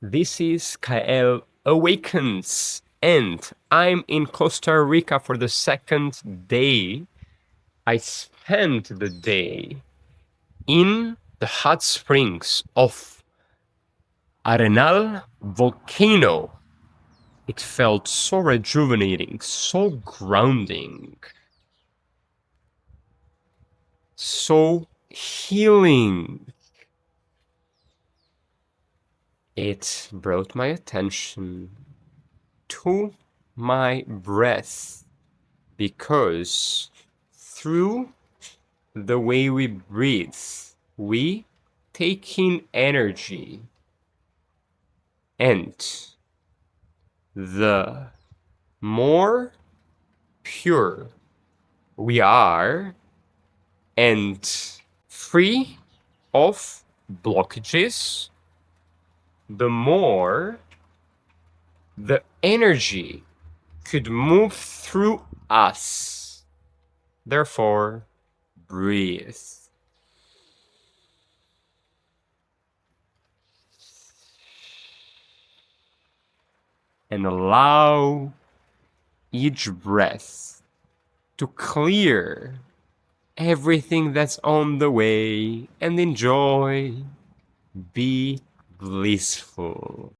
This is Kael Awakens, and I'm in Costa Rica for the second day. I spent the day in the hot springs of Arenal Volcano. It felt so rejuvenating, so grounding, so healing. It brought my attention to my breath, because through the way we breathe, we take in energy, and the more pure we are and free of blockages, the more the energy could move through us. Therefore, breathe. And allow each breath to clear everything that's on the way and enjoy. Be blissful.